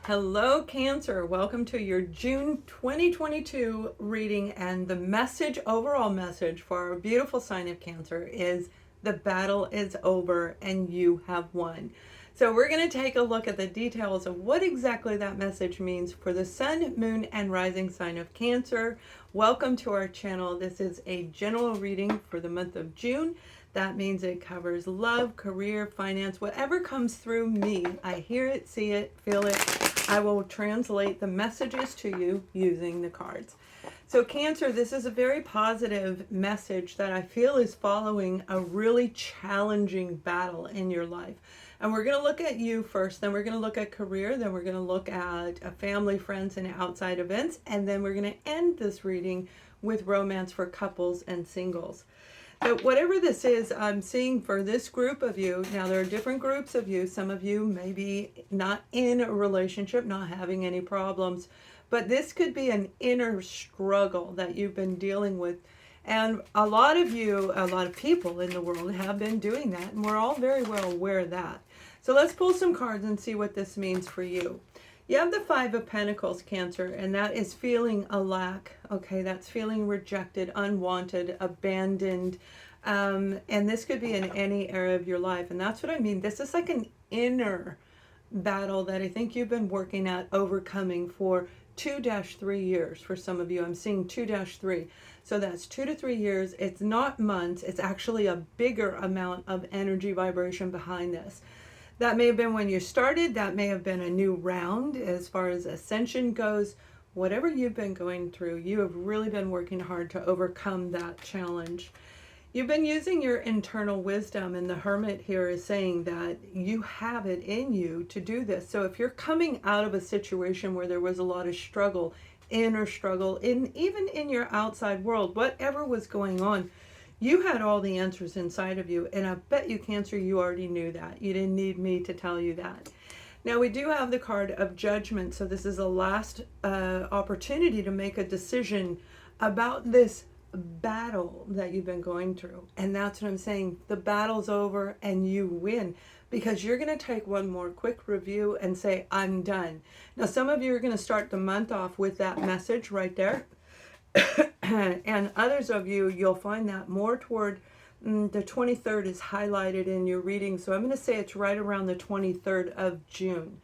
Hello, Cancer. Welcome to your June 2022 reading. And the message, overall message for our beautiful sign of Cancer is the battle is over and you have won. So we're going to take a look at the details of what exactly that message means for the sun, moon, and rising sign of Cancer. Welcome to our channel. This is a general reading for the month of June. That means it covers love, career, finance, whatever comes through me. I hear it, see it, feel it. I will translate the messages to you using the cards. So Cancer, this is a very positive message that I feel is following a really challenging battle in your life. And we're going to look at you first, then we're going to look at career, then we're going to look at family, friends, and outside events, and then we're going to end this reading with romance for couples and singles. So whatever this is, I'm seeing for this group of you, now there are different groups of you. Some of you may be not in a relationship, not having any problems, but this could be an inner struggle that you've been dealing with. And a lot of you, a lot of people in the world have been doing that, and we're all very well aware of that. So let's pull some cards and see what this means for you. You have the Five of Pentacles, Cancer, and that is feeling a lack. Okay, that's feeling rejected, unwanted, abandoned. And this could be in any area of your life. And that's what I mean. This is like an inner battle that I think you've been working at overcoming for 2-3 years. For some of you, I'm seeing 2-3. So that's 2 to 3 years. It's not months. It's actually a bigger amount of energy vibration behind this. That may have been when you started. That may have been a new round as far as ascension goes. Whatever you've been going through, you have really been working hard to overcome that challenge. You've been using your internal wisdom, and the Hermit here is saying that you have it in you to do this. So if you're coming out of a situation where there was a lot of struggle, inner struggle, even in your outside world, whatever was going on, you had all the answers inside of you, and I bet you, Cancer, you already knew that. You didn't need me to tell you that. Now, we do have the card of Judgment, so this is a last opportunity to make a decision about this battle that you've been going through. And that's what I'm saying. The battle's over and you win, because you're going to take one more quick review and say, I'm done. Now, some of you are going to start the month off with that message right there. And others of you, you'll find that more toward the 23rd is highlighted in your reading. So I'm going to say it's right around the 23rd of June.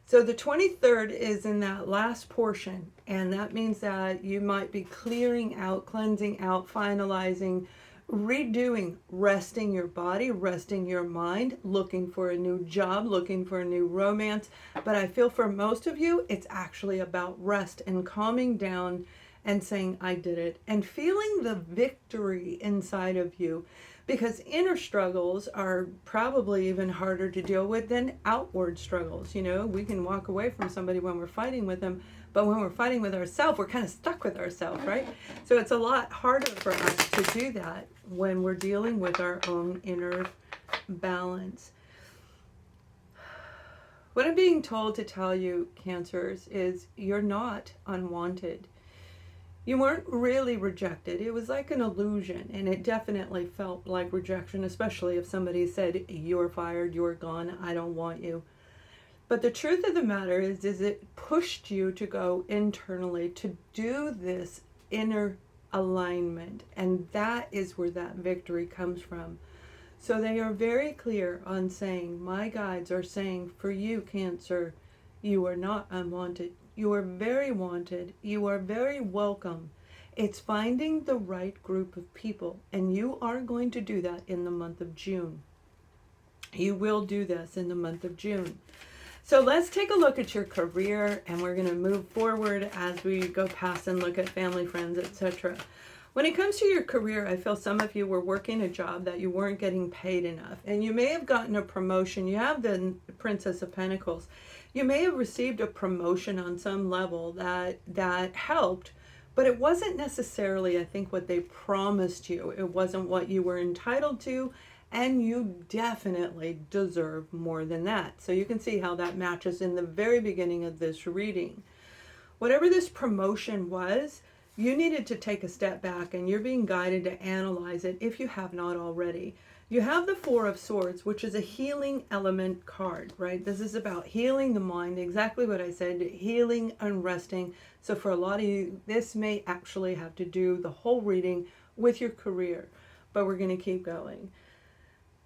So the 23rd is in that last portion, and that means that you might be clearing out, cleansing out, finalizing, redoing, resting your body, resting your mind, looking for a new job, looking for a new romance. But I feel for most of you, it's actually about rest and calming down and saying, I did it, and feeling the victory inside of you, because inner struggles are probably even harder to deal with than outward struggles. You know, we can walk away from somebody when we're fighting with them, but when we're fighting with ourselves, we're kind of stuck with ourselves, right? So it's a lot harder for us to do that when we're dealing with our own inner balance. What I'm being told to tell you, Cancers, is you're not unwanted. You weren't really rejected. It was like an illusion, and it definitely felt like rejection, especially if somebody said, you're fired, you're gone, I don't want you. But the truth of the matter is it pushed you to go internally to do this inner alignment, and that is where that victory comes from. So they are very clear on saying, my guides are saying, for you, Cancer, you are not unwanted. You are very wanted. You are very welcome. It's finding the right group of people, and you are going to do that in the month of June. You will do this in the month of June. So let's take a look at your career, and we're going to move forward as we go past and look at family, friends, etc. When it comes to your career, I feel some of you were working a job that you weren't getting paid enough, and you may have gotten a promotion. You have the Princess of Pentacles. You may have received a promotion on some level that helped, but it wasn't necessarily, I think, what they promised you. It wasn't what you were entitled to, and you definitely deserve more than that. So you can see how that matches in the very beginning of this reading. Whatever this promotion was, you needed to take a step back, and you're being guided to analyze it if you have not already. You have the Four of Swords, which is a healing element card, right? This is about healing the mind, exactly what I said, healing and resting. So for a lot of you, this may actually have to do the whole reading with your career, but we're going to keep going.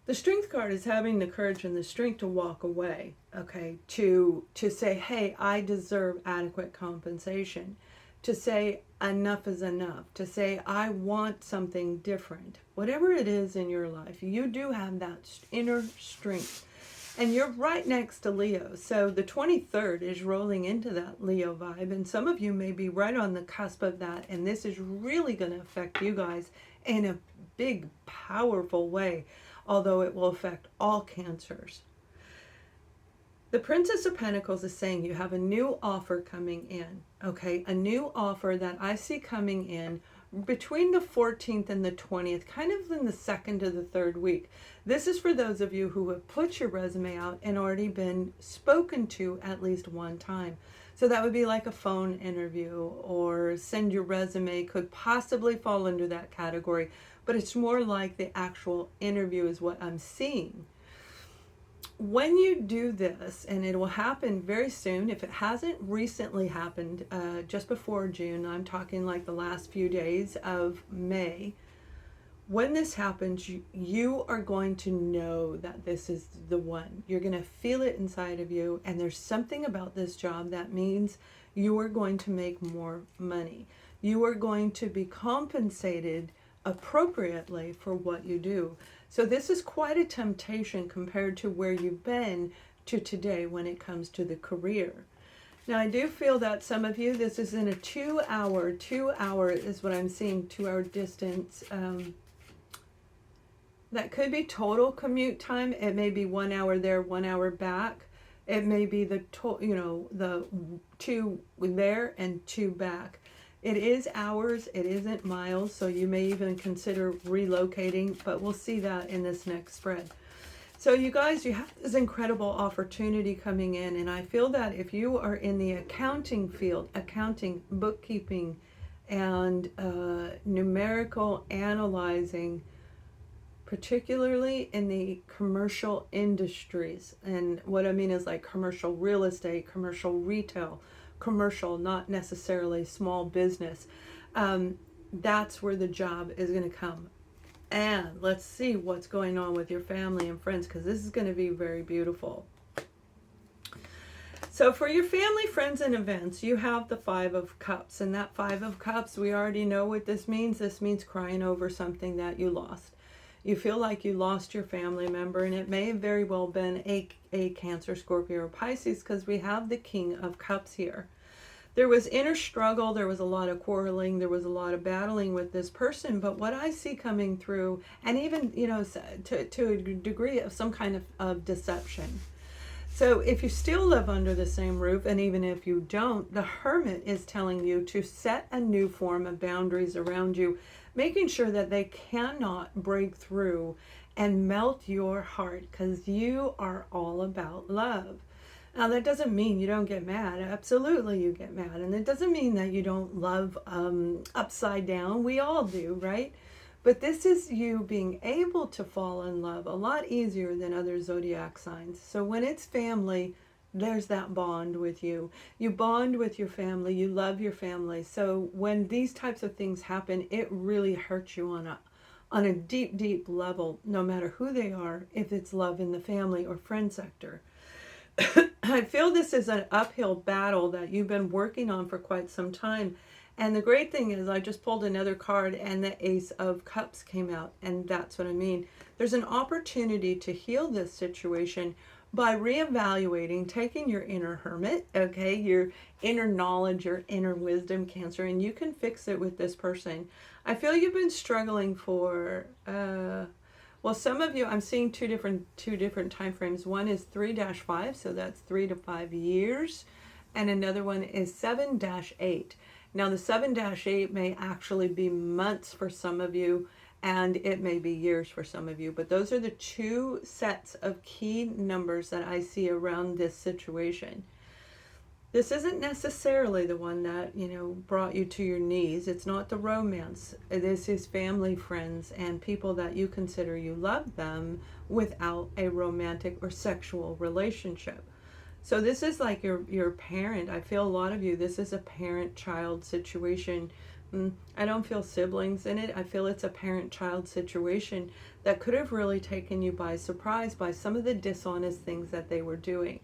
The Strength card is having the courage and the strength to walk away, okay? To say, hey, I deserve adequate compensation. To say enough is enough. To say I want something different. Whatever it is in your life, you do have that inner strength. And you're right next to Leo. So the 23rd is rolling into that Leo vibe. And some of you may be right on the cusp of that. And this is really going to affect you guys in a big, powerful way. Although it will affect all cancers. The Princess of Pentacles is saying you have a new offer coming in, okay? A new offer that I see coming in between the 14th and the 20th, kind of in the second to the third week. This is for those of you who have put your resume out and already been spoken to at least one time. So that would be like a phone interview, or send your resume could possibly fall under that category, but it's more like the actual interview is what I'm seeing. When you do this, and it will happen very soon, if it hasn't recently happened just before June, I'm talking like the last few days of May, when this happens, you are going to know that this is the one. You're going to feel it inside of you, and there's something about this job that means you are going to make more money. You are going to be compensated appropriately for what you do. So this is quite a temptation compared to where you've been to today when it comes to the career. Now I do feel that some of you, this is in a 2 hour is what I'm seeing, 2 hour distance. That could be total commute time. It may be 1 hour there, 1 hour back. It may be the 2 there and 2 back. It is hours, it isn't miles, so you may even consider relocating, but we'll see that in this next spread. So you guys, you have this incredible opportunity coming in, and I feel that if you are in the accounting field, accounting, bookkeeping, and numerical analyzing, particularly in the commercial industries, and what I mean is like commercial real estate, commercial retail, commercial, not necessarily small business, that's where the job is going to come. And let's see what's going on with your family and friends, because this is going to be very beautiful. So for your family, friends, and events, you have the Five of Cups. And that Five of Cups, we already know what this means. This means crying over something that you lost. You feel like you lost your family member, and it may have very well been a Cancer, Scorpio, or Pisces, because we have the King of Cups here. There was inner struggle, there was a lot of quarreling, there was a lot of battling with this person, but what I see coming through, and even, to a degree of some kind of deception. So if you still live under the same roof, and even if you don't, the Hermit is telling you to set a new form of boundaries around you, making sure that they cannot break through and melt your heart, because you are all about love. Now that doesn't mean you don't get mad. Absolutely you get mad. And it doesn't mean that you don't love upside down. We all do, right? But this is you being able to fall in love a lot easier than other zodiac signs. So when it's family, there's that bond with you. You bond with your family. You love your family. So when these types of things happen, it really hurts you on a deep, deep level, no matter who they are, if it's love in the family or friend sector. I feel this is an uphill battle that you've been working on for quite some time. And the great thing is I just pulled another card and the Ace of Cups came out. And that's what I mean. There's an opportunity to heal this situation by reevaluating, taking your inner hermit, okay, your inner knowledge, your inner wisdom, Cancer, and you can fix it with this person. I feel you've been struggling for... well, some of you, I'm seeing two different time frames. One is 3-5, so that's 3 to 5 years. And another one is 7-8. Now, the 7-8 may actually be months for some of you, and it may be years for some of you. But those are the two sets of key numbers that I see around this situation. This isn't necessarily the one that, brought you to your knees. It's not the romance. This is family, friends, and people that you consider you love them without a romantic or sexual relationship. So this is like your parent. I feel a lot of you, this is a parent-child situation. I don't feel siblings in it. I feel it's a parent-child situation that could have really taken you by surprise by some of the dishonest things that they were doing.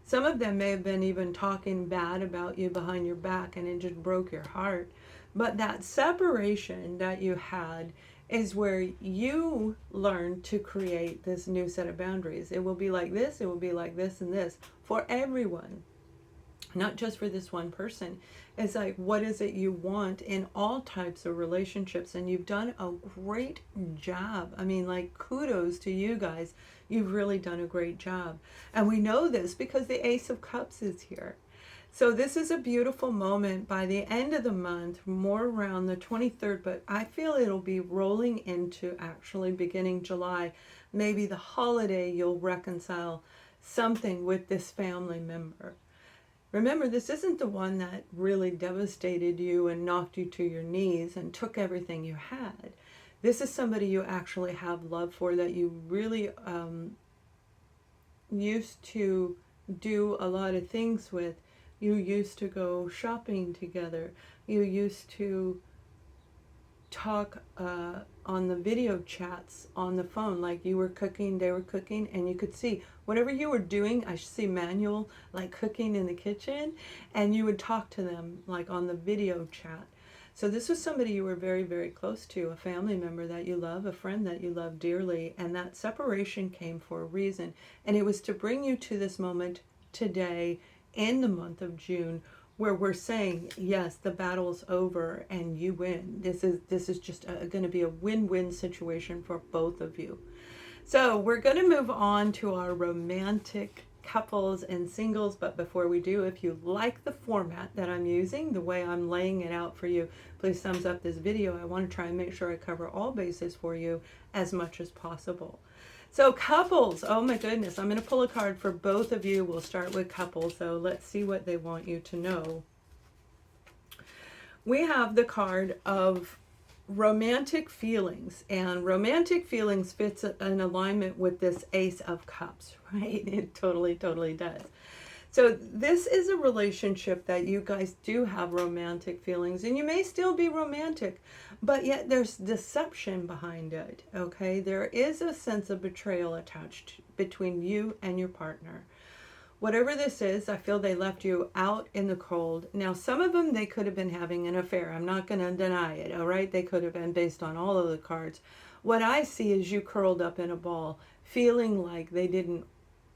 Some of them may have been even talking bad about you behind your back, and it just broke your heart. But that separation that you had is where you learn to create this new set of boundaries. It will be like this, it will be like this and this for everyone, not just for this one person. It's like, what is it you want in all types of relationships? And you've done a great job. I mean, like, kudos to you guys. You've really done a great job. And we know this because the Ace of Cups is here. So this is a beautiful moment by the end of the month, more around the 23rd, but I feel it'll be rolling into actually beginning July. Maybe the holiday you'll reconcile something with this family member. Remember, this isn't the one that really devastated you and knocked you to your knees and took everything you had. This is somebody you actually have love for, that you really used to do a lot of things with. You used to go shopping together. You used to talk on the video chats on the phone, like you were cooking, they were cooking, and you could see whatever you were doing. I see Manuel like cooking in the kitchen, and you would talk to them like on the video chat. So this was somebody you were very, very close to, a family member that you love, a friend that you love dearly, and that separation came for a reason. And it was to bring you to this moment today in the month of June, where we're saying, yes, the battle's over and you win. This is just going to be a win-win situation for both of you. So we're going to move on to our romantic couples and singles, but before we do, if you like the format that I'm using, the way I'm laying it out for you, please thumbs up this video. I want to try and make sure I cover all bases for you as much as possible. So couples, oh my goodness, I'm going to pull a card for both of you. We'll start with couples, so let's see what they want you to know. We have the card of romantic feelings, and romantic feelings fits in alignment with this Ace of Cups, right? It totally does. So this is a relationship that you guys do have romantic feelings, and you may still be romantic, but yet there's deception behind it, okay? There is a sense of betrayal attached between you and your partner. Whatever this is, I feel they left you out in the cold. Now, some of them, they could have been having an affair. I'm not going to deny it, all right? They could have been, based on all of the cards. What I see is you curled up in a ball, feeling like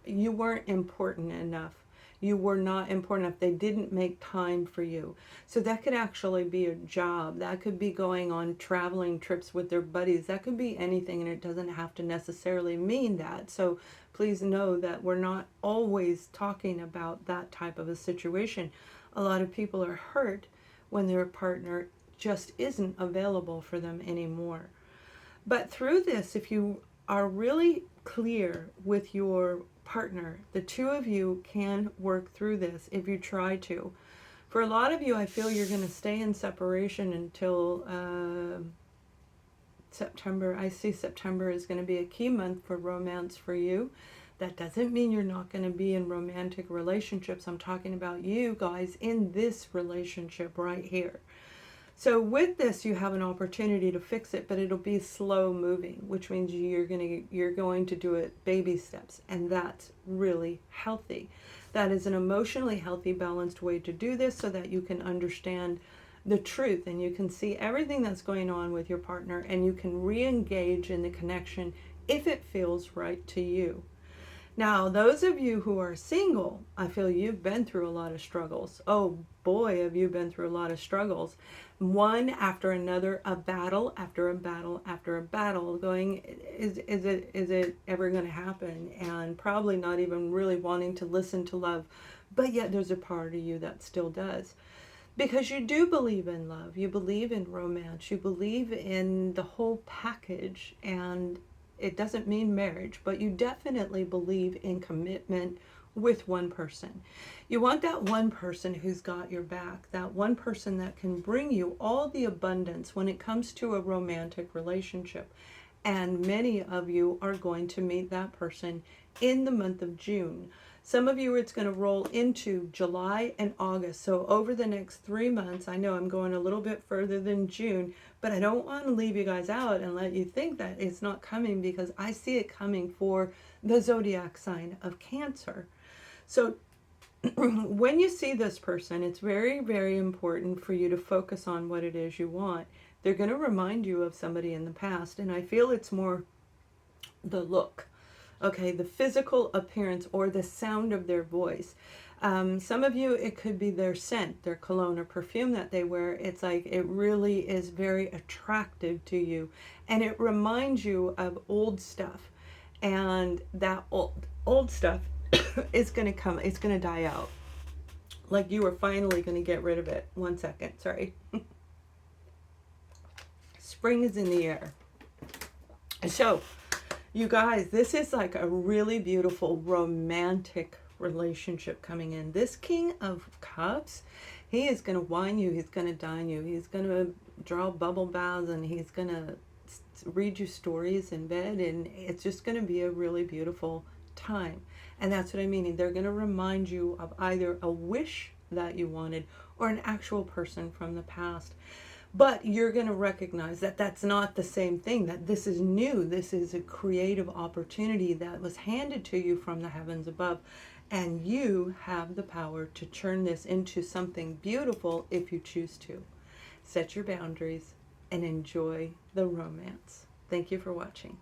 you weren't important enough. You were not important enough. They didn't make time for you. So that could actually be a job. That could be going on traveling trips with their buddies. That could be anything, and it doesn't have to necessarily mean that. So please know that we're not always talking about that type of a situation. A lot of people are hurt when their partner just isn't available for them anymore. But through this, if you are really clear with your partner, the two of you can work through this if you try to. For a lot of you, I feel you're going to stay in separation until September. I see September is going to be a key month for romance for you. That doesn't mean you're not going to be in romantic relationships. I'm talking about you guys in this relationship right here. So with this, you have an opportunity to fix it, but it'll be slow moving, which means you're going to do it baby steps, and that's really healthy. That is an emotionally healthy, balanced way to do this, so that you can understand the truth and you can see everything that's going on with your partner, and you can re-engage in the connection if it feels right to you. Now, those of you who are single, I feel you've been through a lot of struggles. Oh boy, have you been through a lot of struggles. One after another, a battle after a battle after a battle, going, is it ever going to happen? And probably not even really wanting to listen to love, but yet there's a part of you that still does. Because you do believe in love, you believe in romance, you believe in the whole package, and it doesn't mean marriage, but you definitely believe in commitment with one person. You want that one person who's got your back, that one person that can bring you all the abundance when it comes to a romantic relationship. And many of you are going to meet that person in the month of June. Some of you, it's going to roll into July and August. So over the next 3 months, I know I'm going a little bit further than June, but I don't want to leave you guys out and let you think that it's not coming, because I see it coming for the zodiac sign of Cancer. So when you see this person, it's very, very important for you to focus on what it is you want. They're going to remind you of somebody in the past, and I feel it's more the look, okay, the physical appearance or the sound of their voice. Some of you, it could be their scent, their cologne or perfume that they wear. It's like it really is very attractive to you, and it reminds you of old stuff, and that old stuff is going to come, it's going to die out. Like you are finally going to get rid of it. 1 second, sorry. Spring is in the air. So, you guys, this is like a really beautiful romantic relationship coming in. This King of Cups, he is going to wine you. He's going to dine you. He's going to draw bubble baths, and he's going to read you stories in bed. And it's just going to be a really beautiful time. And that's what I mean. They're going to remind you of either a wish that you wanted or an actual person from the past. But you're going to recognize that that's not the same thing, that this is new. This is a creative opportunity that was handed to you from the heavens above. And you have the power to turn this into something beautiful if you choose to. Set your boundaries and enjoy the romance. Thank you for watching.